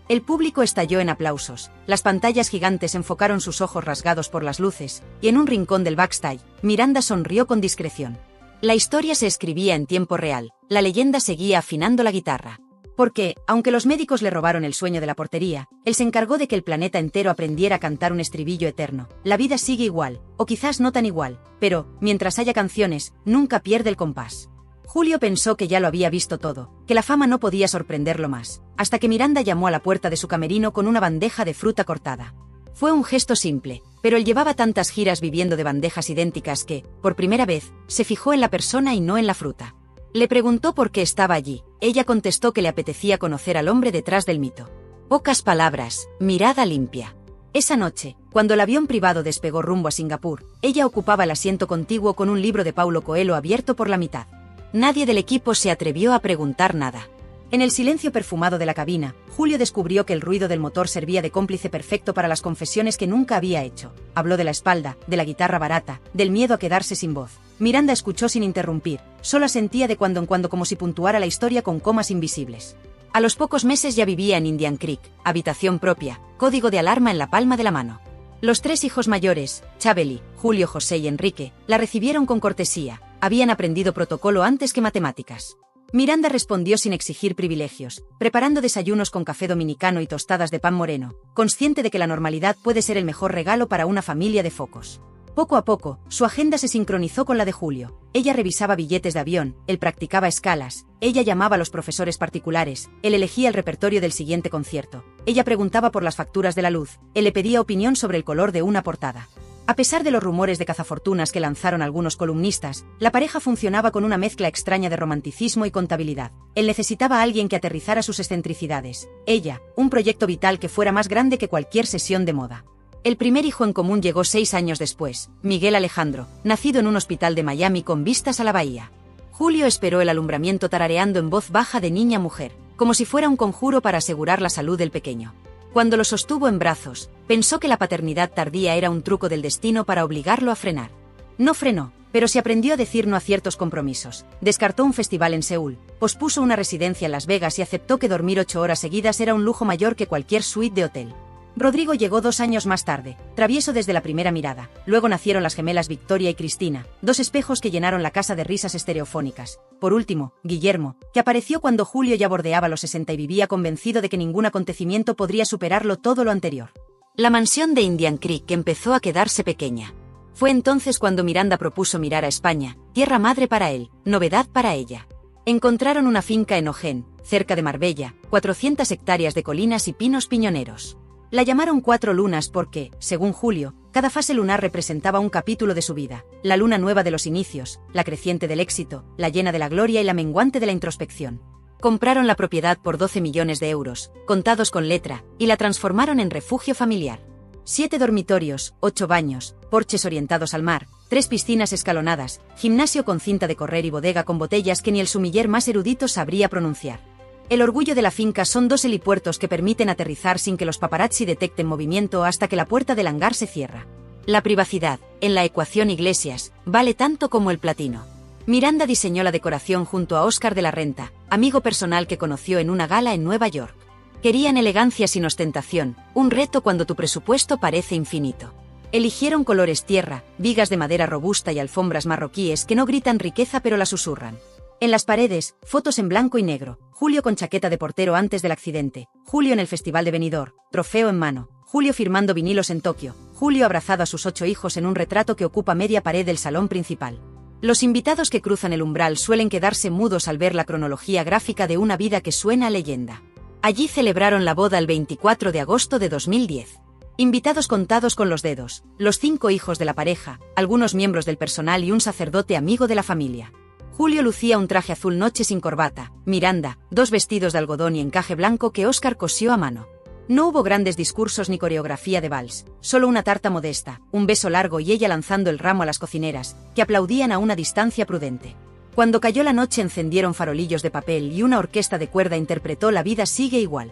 El público estalló en aplausos, las pantallas gigantes enfocaron sus ojos rasgados por las luces, y en un rincón del backstage, Miranda sonrió con discreción. La historia se escribía en tiempo real, la leyenda seguía afinando la guitarra. Porque, aunque los médicos le robaron el sueño de la portería, él se encargó de que el planeta entero aprendiera a cantar un estribillo eterno: la vida sigue igual, o quizás no tan igual, pero, mientras haya canciones, nunca pierde el compás. Julio pensó que ya lo había visto todo, que la fama no podía sorprenderlo más, hasta que Miranda llamó a la puerta de su camerino con una bandeja de fruta cortada. Fue un gesto simple, pero él llevaba tantas giras viviendo de bandejas idénticas que, por primera vez, se fijó en la persona y no en la fruta. Le preguntó por qué estaba allí. Ella contestó que le apetecía conocer al hombre detrás del mito. Pocas palabras, mirada limpia. Esa noche, cuando el avión privado despegó rumbo a Singapur, ella ocupaba el asiento contiguo con un libro de Paulo Coelho abierto por la mitad. Nadie del equipo se atrevió a preguntar nada. En el silencio perfumado de la cabina, Julio descubrió que el ruido del motor servía de cómplice perfecto para las confesiones que nunca había hecho. Habló de la espalda, de la guitarra barata, del miedo a quedarse sin voz. Miranda escuchó sin interrumpir, solo asentía de cuando en cuando como si puntuara la historia con comas invisibles. A los pocos meses ya vivía en Indian Creek, habitación propia, código de alarma en la palma de la mano. Los tres hijos mayores, Chabeli, Julio, José y Enrique, la recibieron con cortesía. Habían aprendido protocolo antes que matemáticas. Miranda respondió sin exigir privilegios, preparando desayunos con café dominicano y tostadas de pan moreno, consciente de que la normalidad puede ser el mejor regalo para una familia de focos. Poco a poco, su agenda se sincronizó con la de Julio. Ella revisaba billetes de avión, él practicaba escalas, ella llamaba a los profesores particulares, él elegía el repertorio del siguiente concierto, ella preguntaba por las facturas de la luz, él le pedía opinión sobre el color de una portada. A pesar de los rumores de cazafortunas que lanzaron algunos columnistas, la pareja funcionaba con una mezcla extraña de romanticismo y contabilidad. Él necesitaba a alguien que aterrizara sus excentricidades. Ella, un proyecto vital que fuera más grande que cualquier sesión de moda. El primer hijo en común llegó 6 años después, Miguel Alejandro, nacido en un hospital de Miami con vistas a la bahía. Julio esperó el alumbramiento tarareando en voz baja de niña a mujer, como si fuera un conjuro para asegurar la salud del pequeño. Cuando lo sostuvo en brazos, pensó que la paternidad tardía era un truco del destino para obligarlo a frenar. No frenó, pero se aprendió a decir no a ciertos compromisos. Descartó un festival en Seúl, pospuso una residencia en Las Vegas y aceptó que dormir 8 horas seguidas era un lujo mayor que cualquier suite de hotel. Rodrigo llegó 2 años más tarde, travieso desde la primera mirada. Luego nacieron las gemelas Victoria y Cristina, 2 espejos que llenaron la casa de risas estereofónicas. Por último, Guillermo, que apareció cuando Julio ya bordeaba los 60 y vivía convencido de que ningún acontecimiento podría superarlo todo lo anterior. La mansión de Indian Creek empezó a quedarse pequeña. Fue entonces cuando Miranda propuso mirar a España, tierra madre para él, novedad para ella. Encontraron una finca en Ojén, cerca de Marbella, 400 hectáreas de colinas y pinos piñoneros. La llamaron 4 lunas porque, según Julio, cada fase lunar representaba un capítulo de su vida: la luna nueva de los inicios, la creciente del éxito, la llena de la gloria y la menguante de la introspección. Compraron la propiedad por 12 millones de euros, contados con letra, y la transformaron en refugio familiar. 7 dormitorios, 8 baños, porches orientados al mar, 3 piscinas escalonadas, gimnasio con cinta de correr y bodega con botellas que ni el sumiller más erudito sabría pronunciar. El orgullo de la finca son 2 helipuertos que permiten aterrizar sin que los paparazzi detecten movimiento hasta que la puerta del hangar se cierra. La privacidad, en la ecuación Iglesias, vale tanto como el platino. Miranda diseñó la decoración junto a Oscar de la Renta, amigo personal que conoció en una gala en Nueva York. Querían elegancia sin ostentación, un reto cuando tu presupuesto parece infinito. Eligieron colores tierra, vigas de madera robusta y alfombras marroquíes que no gritan riqueza pero la susurran. En las paredes, fotos en blanco y negro. Julio con chaqueta de portero antes del accidente. Julio en el Festival de Benidorm, trofeo en mano. Julio firmando vinilos en Tokio, Julio abrazado a sus 8 hijos en un retrato que ocupa media pared del salón principal. Los invitados que cruzan el umbral suelen quedarse mudos al ver la cronología gráfica de una vida que suena a leyenda. Allí celebraron la boda el 24 de agosto de 2010. Invitados contados con los dedos, los 5 hijos de la pareja, algunos miembros del personal y un sacerdote amigo de la familia. Julio lucía un traje azul noche sin corbata, Miranda, 2 vestidos de algodón y encaje blanco que Óscar cosió a mano. No hubo grandes discursos ni coreografía de vals, solo una tarta modesta, un beso largo y ella lanzando el ramo a las cocineras, que aplaudían a una distancia prudente. Cuando cayó la noche encendieron farolillos de papel y una orquesta de cuerda interpretó La vida sigue igual.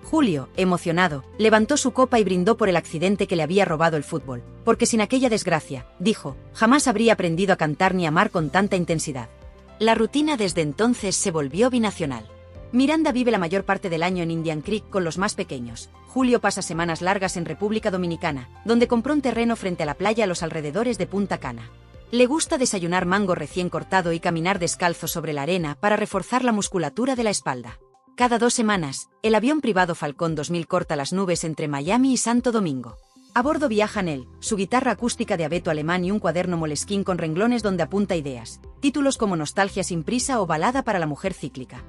Julio, emocionado, levantó su copa y brindó por el accidente que le había robado el fútbol, porque sin aquella desgracia, dijo, jamás habría aprendido a cantar ni amar con tanta intensidad. La rutina desde entonces se volvió binacional. Miranda vive la mayor parte del año en Indian Creek con los más pequeños. Julio pasa semanas largas en República Dominicana, donde compró un terreno frente a la playa a los alrededores de Punta Cana. Le gusta desayunar mango recién cortado y caminar descalzo sobre la arena para reforzar la musculatura de la espalda. Cada 2 semanas, el avión privado Falcón 2000 corta las nubes entre Miami y Santo Domingo. A bordo viajan él, su guitarra acústica de abeto alemán y un cuaderno Moleskine con renglones donde apunta ideas, títulos como Nostalgia sin prisa o Balada para la mujer cíclica.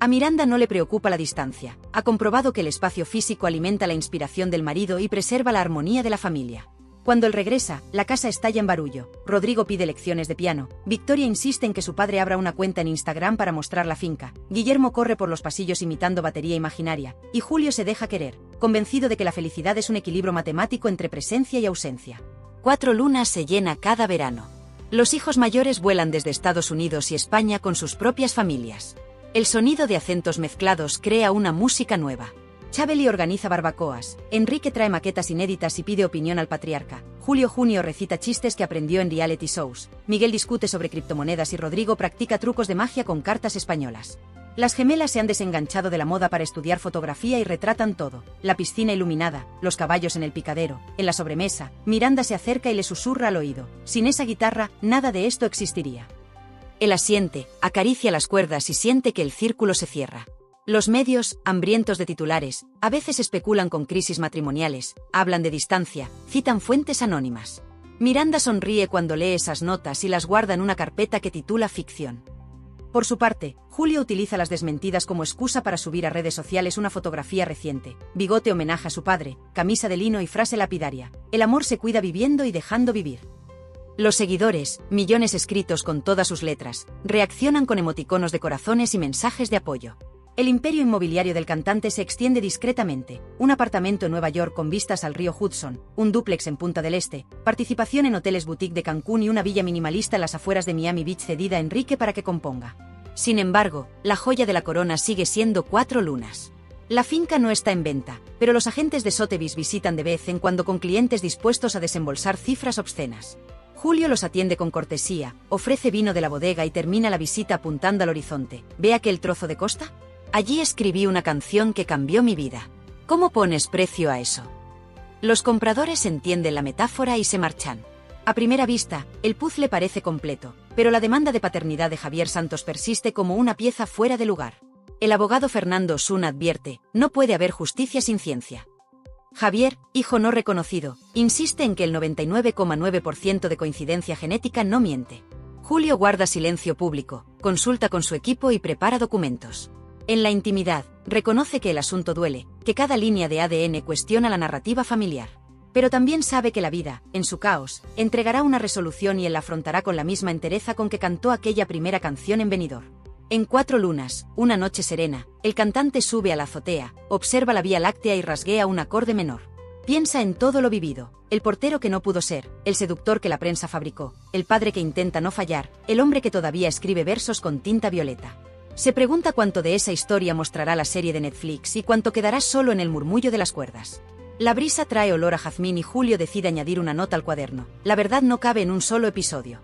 A Miranda no le preocupa la distancia, ha comprobado que el espacio físico alimenta la inspiración del marido y preserva la armonía de la familia. Cuando él regresa, la casa estalla en barullo. Rodrigo pide lecciones de piano, Victoria insiste en que su padre abra una cuenta en Instagram para mostrar la finca, Guillermo corre por los pasillos imitando batería imaginaria, y Julio se deja querer, convencido de que la felicidad es un equilibrio matemático entre presencia y ausencia. 4 lunas se llena cada verano. Los hijos mayores vuelan desde Estados Unidos y España con sus propias familias. El sonido de acentos mezclados crea una música nueva. Chabeli organiza barbacoas, Enrique trae maquetas inéditas y pide opinión al patriarca, Julio Junio recita chistes que aprendió en reality shows, Miguel discute sobre criptomonedas y Rodrigo practica trucos de magia con cartas españolas. Las gemelas se han desenganchado de la moda para estudiar fotografía y retratan todo, la piscina iluminada, los caballos en el picadero, en la sobremesa, Miranda se acerca y le susurra al oído, sin esa guitarra, nada de esto existiría. Él asiente, acaricia las cuerdas y siente que el círculo se cierra. Los medios, hambrientos de titulares, a veces especulan con crisis matrimoniales, hablan de distancia, citan fuentes anónimas. Miranda sonríe cuando lee esas notas y las guarda en una carpeta que titula Ficción. Por su parte, Julio utiliza las desmentidas como excusa para subir a redes sociales una fotografía reciente, bigote homenaje a su padre, camisa de lino y frase lapidaria, el amor se cuida viviendo y dejando vivir. Los seguidores, millones escritos con todas sus letras, reaccionan con emoticonos de corazones y mensajes de apoyo. El imperio inmobiliario del cantante se extiende discretamente, un apartamento en Nueva York con vistas al río Hudson, un dúplex en Punta del Este, participación en hoteles boutique de Cancún y una villa minimalista en las afueras de Miami Beach cedida a Enrique para que componga. Sin embargo, la joya de la corona sigue siendo 4 lunas. La finca no está en venta, pero los agentes de Sotheby's visitan de vez en cuando con clientes dispuestos a desembolsar cifras obscenas. Julio los atiende con cortesía, ofrece vino de la bodega y termina la visita apuntando al horizonte. ¿Ve aquel trozo de costa? Allí escribí una canción que cambió mi vida. ¿Cómo pones precio a eso? Los compradores entienden la metáfora y se marchan. A primera vista, el puzzle parece completo, pero la demanda de paternidad de Javier Santos persiste como una pieza fuera de lugar. El abogado Fernando Osuna advierte, no puede haber justicia sin ciencia. Javier, hijo no reconocido, insiste en que el 99,9% de coincidencia genética no miente. Julio guarda silencio público, consulta con su equipo y prepara documentos. En la intimidad, reconoce que el asunto duele, que cada línea de ADN cuestiona la narrativa familiar. Pero también sabe que la vida, en su caos, entregará una resolución y él la afrontará con la misma entereza con que cantó aquella primera canción en Benidorm. En 4 lunas, una noche serena, el cantante sube a la azotea, observa la Vía Láctea y rasguea un acorde menor. Piensa en todo lo vivido, el portero que no pudo ser, el seductor que la prensa fabricó, el padre que intenta no fallar, el hombre que todavía escribe versos con tinta violeta. Se pregunta cuánto de esa historia mostrará la serie de Netflix y cuánto quedará solo en el murmullo de las cuerdas. La brisa trae olor a jazmín y Julio decide añadir una nota al cuaderno. La verdad no cabe en un solo episodio.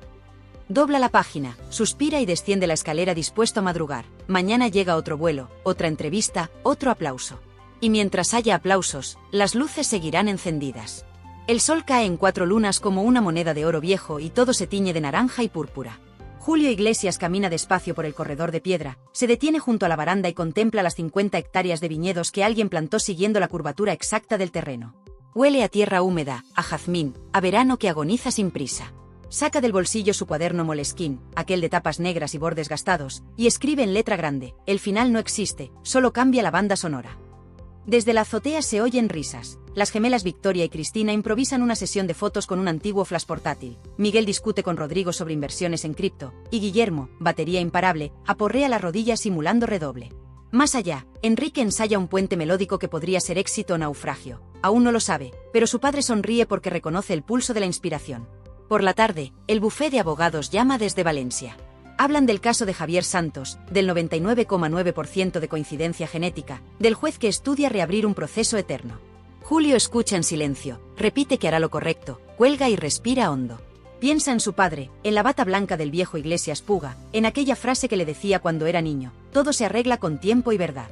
Dobla la página, suspira y desciende la escalera dispuesto a madrugar. Mañana llega otro vuelo, otra entrevista, otro aplauso. Y mientras haya aplausos, las luces seguirán encendidas. El sol cae en 4 lunas como una moneda de oro viejo y todo se tiñe de naranja y púrpura. Julio Iglesias camina despacio por el corredor de piedra, se detiene junto a la baranda y contempla las 50 hectáreas de viñedos que alguien plantó siguiendo la curvatura exacta del terreno. Huele a tierra húmeda, a jazmín, a verano que agoniza sin prisa. Saca del bolsillo su cuaderno Moleskine, aquel de tapas negras y bordes gastados, y escribe en letra grande: el final no existe, solo cambia la banda sonora. Desde la azotea se oyen risas. Las gemelas Victoria y Cristina improvisan una sesión de fotos con un antiguo flash portátil. Miguel discute con Rodrigo sobre inversiones en cripto, y Guillermo, batería imparable, aporrea las rodillas simulando redoble. Más allá, Enrique ensaya un puente melódico que podría ser éxito o naufragio. Aún no lo sabe, pero su padre sonríe porque reconoce el pulso de la inspiración. Por la tarde, el bufé de abogados llama desde Valencia. Hablan del caso de Javier Santos, del 99,9% de coincidencia genética, del juez que estudia reabrir un proceso eterno. Julio escucha en silencio, repite que hará lo correcto, cuelga y respira hondo. Piensa en su padre, en la bata blanca del viejo Iglesias Puga, en aquella frase que le decía cuando era niño: todo se arregla con tiempo y verdad.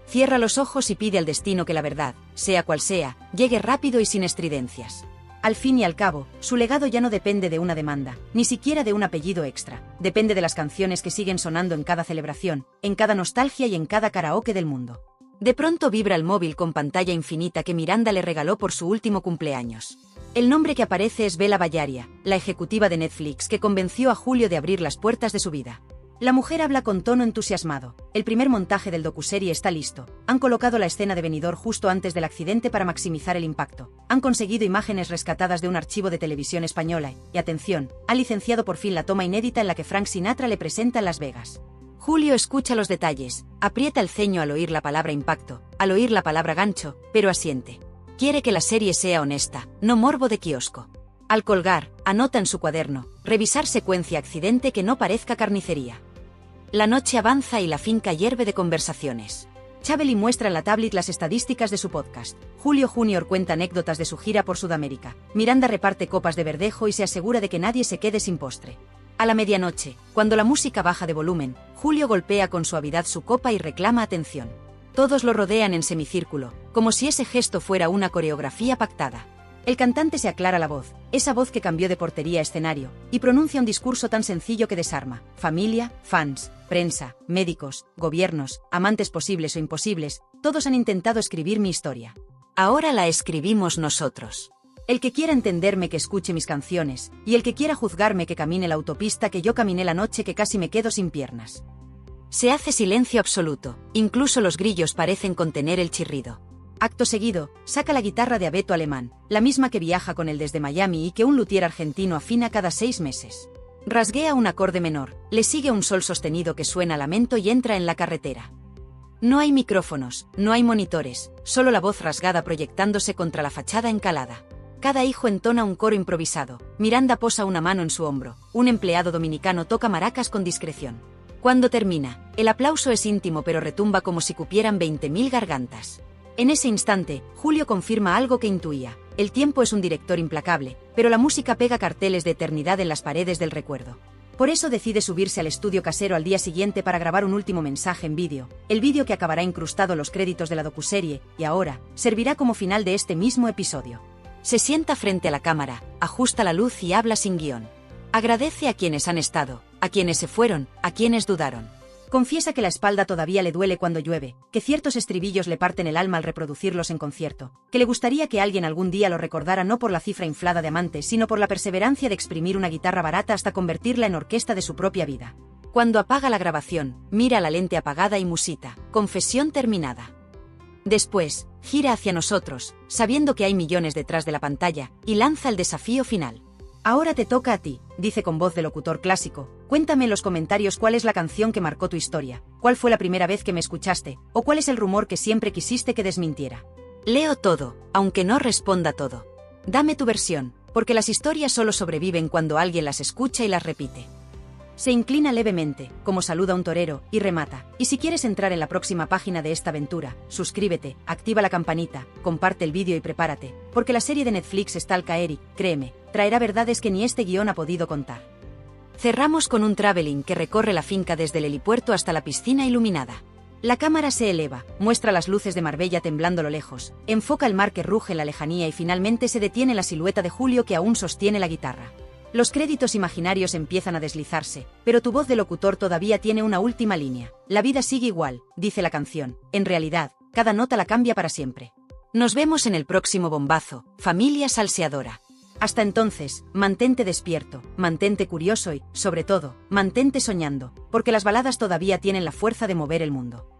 Cierra los ojos y pide al destino que la verdad, sea cual sea, llegue rápido y sin estridencias. Al fin y al cabo, su legado ya no depende de una demanda, ni siquiera de un apellido extra. Depende de las canciones que siguen sonando en cada celebración, en cada nostalgia y en cada karaoke del mundo. De pronto vibra el móvil con pantalla infinita que Miranda le regaló por su último cumpleaños. El nombre que aparece es Bela Bayaria, la ejecutiva de Netflix que convenció a Julio de abrir las puertas de su vida. La mujer habla con tono entusiasmado. El primer montaje del docuserie está listo. Han colocado la escena de Benidorm justo antes del accidente para maximizar el impacto. Han conseguido imágenes rescatadas de un archivo de televisión española y, atención, ha licenciado por fin la toma inédita en la que Frank Sinatra le presenta en Las Vegas. Julio escucha los detalles, aprieta el ceño al oír la palabra impacto, al oír la palabra gancho, pero asiente. Quiere que la serie sea honesta, no morbo de kiosco. Al colgar, anota en su cuaderno: revisar secuencia accidente que no parezca carnicería. La noche avanza y la finca hierve de conversaciones. Chabeli muestra en la tablet las estadísticas de su podcast. Julio Jr. cuenta anécdotas de su gira por Sudamérica. Miranda reparte copas de verdejo y se asegura de que nadie se quede sin postre. A la medianoche, cuando la música baja de volumen, Julio golpea con suavidad su copa y reclama atención. Todos lo rodean en semicírculo, como si ese gesto fuera una coreografía pactada. El cantante se aclara la voz, esa voz que cambió de portería a escenario, y pronuncia un discurso tan sencillo que desarma. Familia, fans, prensa, médicos, gobiernos, amantes posibles o imposibles, todos han intentado escribir mi historia. Ahora la escribimos nosotros. El que quiera entenderme que escuche mis canciones, y el que quiera juzgarme que camine la autopista que yo caminé la noche que casi me quedo sin piernas. Se hace silencio absoluto, incluso los grillos parecen contener el chirrido. Acto seguido, saca la guitarra de abeto alemán, la misma que viaja con él desde Miami y que un luthier argentino afina cada 6 meses. Rasguea un acorde menor, le sigue un sol sostenido que suena a lamento y entra en la carretera. No hay micrófonos, no hay monitores, solo la voz rasgada proyectándose contra la fachada encalada. Cada hijo entona un coro improvisado. Miranda posa una mano en su hombro. Un empleado dominicano toca maracas con discreción. Cuando termina, el aplauso es íntimo pero retumba como si cupieran 20.000 gargantas. En ese instante, Julio confirma algo que intuía. El tiempo es un director implacable, pero la música pega carteles de eternidad en las paredes del recuerdo. Por eso decide subirse al estudio casero al día siguiente para grabar un último mensaje en vídeo, el vídeo que acabará incrustado en los créditos de la docuserie, y ahora, servirá como final de este mismo episodio. Se sienta frente a la cámara, ajusta la luz y habla sin guión. Agradece a quienes han estado, a quienes se fueron, a quienes dudaron. Confiesa que la espalda todavía le duele cuando llueve, que ciertos estribillos le parten el alma al reproducirlos en concierto, que le gustaría que alguien algún día lo recordara no por la cifra inflada de amantes, sino por la perseverancia de exprimir una guitarra barata hasta convertirla en orquesta de su propia vida. Cuando apaga la grabación, mira la lente apagada y musita: confesión terminada. Después, gira hacia nosotros, sabiendo que hay millones detrás de la pantalla, y lanza el desafío final. Ahora te toca a ti, dice con voz de locutor clásico. Cuéntame en los comentarios cuál es la canción que marcó tu historia, cuál fue la primera vez que me escuchaste, o cuál es el rumor que siempre quisiste que desmintiera. Leo todo, aunque no responda todo. Dame tu versión, porque las historias solo sobreviven cuando alguien las escucha y las repite. Se inclina levemente, como saluda a un torero, y remata: y si quieres entrar en la próxima página de esta aventura, suscríbete, activa la campanita, comparte el vídeo y prepárate, porque la serie de Netflix está al caer y, créeme, traerá verdades que ni este guión ha podido contar. Cerramos con un traveling que recorre la finca desde el helipuerto hasta la piscina iluminada. La cámara se eleva, muestra las luces de Marbella temblando a lo lejos, enfoca el mar que ruge en la lejanía y finalmente se detiene la silueta de Julio que aún sostiene la guitarra. Los créditos imaginarios empiezan a deslizarse, pero tu voz de locutor todavía tiene una última línea. La vida sigue igual, dice la canción. En realidad, cada nota la cambia para siempre. Nos vemos en el próximo bombazo, familia salseadora. Hasta entonces, mantente despierto, mantente curioso y, sobre todo, mantente soñando, porque las baladas todavía tienen la fuerza de mover el mundo.